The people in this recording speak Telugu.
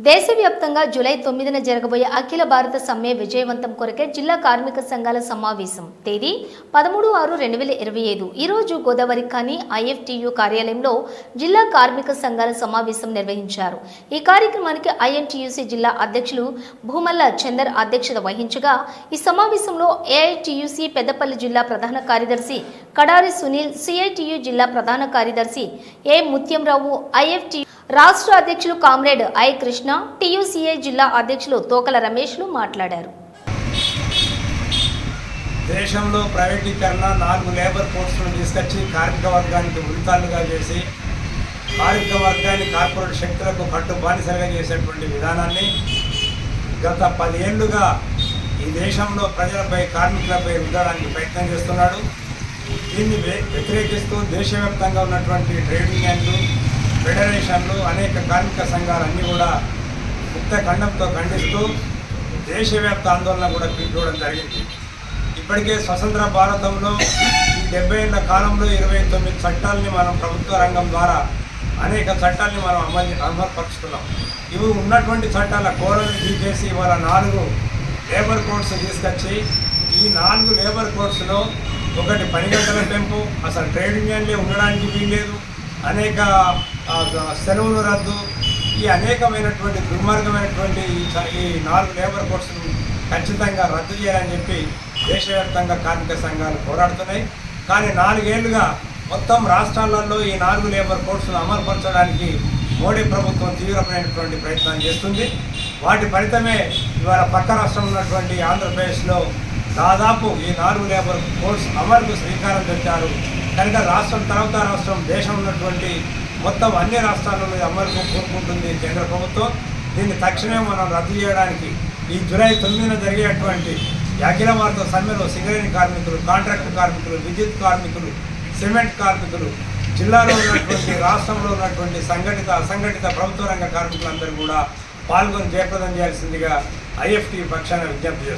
దేశవ్యాప్తంగా జూలై 9న జరగబోయే అఖిల భారత సమ్మె విజయవంతం కొరకే జిల్లా కార్మిక సంఘాల సమావేశం తేదీ 13/6/2025 ఈ రోజు గోదావరి ఖని ఐఎఫ్టియు కార్యాలయంలో జిల్లా కార్మిక సంఘాల సమావేశం నిర్వహించారు। ఈ కార్యక్రమానికి ఐఎన్టీయూసీ జిల్లా అధ్యక్షులు భూమల్ల చందర్ అధ్యక్షత వహించగా ఈ సమావేశంలో ఏఐటీయూసీ పెద్దపల్లి జిల్లా ప్రధాన కార్యదర్శి కడారి సునీల్, సిఐటియు జిల్లా ప్రధాన కార్యదర్శి ఏ ముత్యంరావు, ఐఎఫ్టి రాష్ట్ర అధ్యక్షులు కామ్రేడ్ ఐ కృష్ణ, టీయూసీఏ జిల్లా అధ్యక్షులు తోకల రమేష్లు మాట్లాడారు। దేశంలో ప్రైవేటీకరణ 4 లేబర్ కోడ్స్ను తీసుకొచ్చి కార్మిక వర్గానికి ఉరితాళ్లుగా చేసి కార్మిక వర్గాన్ని కార్పొరేట్ శక్తులకు పట్టు బానిసలుగా చేసేటువంటి విధానాన్ని గత 10 ఏళ్లుగా ఈ దేశంలో ప్రజలపై కార్మికులపై రుద్దడానికి ప్రయత్నం చేస్తున్నాడు। దీన్ని వ్యతిరేకిస్తూ దేశవ్యాప్తంగా ఉన్నటువంటి ట్రేడ్ యూనియన్లు, ఫెడరేషన్లు, అనేక కార్మిక సంఘాలన్నీ కూడా ముక్త ఖండంతో ఖండిస్తూ దేశవ్యాప్త ఆందోళన కూడా పిలుపుకోవడం జరిగింది। ఇప్పటికే స్వతంత్ర భారతంలో ఈ 70 ఏళ్ల కాలంలో 29 చట్టాలని మనం ప్రభుత్వ రంగం ద్వారా అనేక చట్టాలని మనం అమలుపరుచుకున్నాం। ఇవి ఉన్నటువంటి చట్టాల కోడలు తీసేసి ఇవాళ 4 లేబర్ కోడ్స్ తీసుకొచ్చి ఈ 4 లేబర్ కోడ్స్లో ఒకటి పని గంటల పెంపు, అసలు ట్రేడ్ యూనియన్లే ఉండడానికి వీల్లేదు, అనేక సెలవులు రద్దు, ఈ అనేకమైనటువంటి దుర్మార్గమైనటువంటి ఈ 4 లేబర్ కోడ్స్ను ఖచ్చితంగా రద్దు చేయాలని చెప్పి దేశవ్యాప్తంగా కార్మిక సంఘాలు పోరాడుతున్నాయి। కానీ 4 ఏళ్లుగా మొత్తం రాష్ట్రాలలో ఈ 4 లేబర్ కోడ్స్ను అమలుపరచడానికి మోడీ ప్రభుత్వం తీవ్రమైనటువంటి ప్రయత్నం చేస్తుంది। వాటి ఫలితమే ఇవాళ పక్క రాష్ట్రం ఉన్నటువంటి ఆంధ్రప్రదేశ్లో దాదాపు ఈ 4 లేబర్ కోడ్స్ అమలుకు శ్రీకారం చుట్టారు కనుక రాష్ట్రం తర్వాత రాష్ట్రం దేశం ఉన్నటువంటి మొత్తం అన్ని రాష్ట్రాలలో అమలుకు కోరుకుంటుంది కేంద్ర ప్రభుత్వం। దీన్ని తక్షణమే మనం రద్దు చేయడానికి ఈ జూలై 9న జరిగేటువంటి అఖిల భారత సమ్మెలో సింగరేణి కార్మికులు, కాంట్రాక్టు కార్మికులు, విద్యుత్ కార్మికులు, సిమెంట్ కార్మికులు, జిల్లాలో ఉన్నటువంటి రాష్ట్రంలో ఉన్నటువంటి సంఘటిత అసంఘటిత ప్రభుత్వ రంగ కార్మికులందరూ కూడా పాల్గొని జయప్రదం చేయాల్సిందిగా ఐఎఫ్టీ పక్షాన విజ్ఞప్తి చేస్తారు।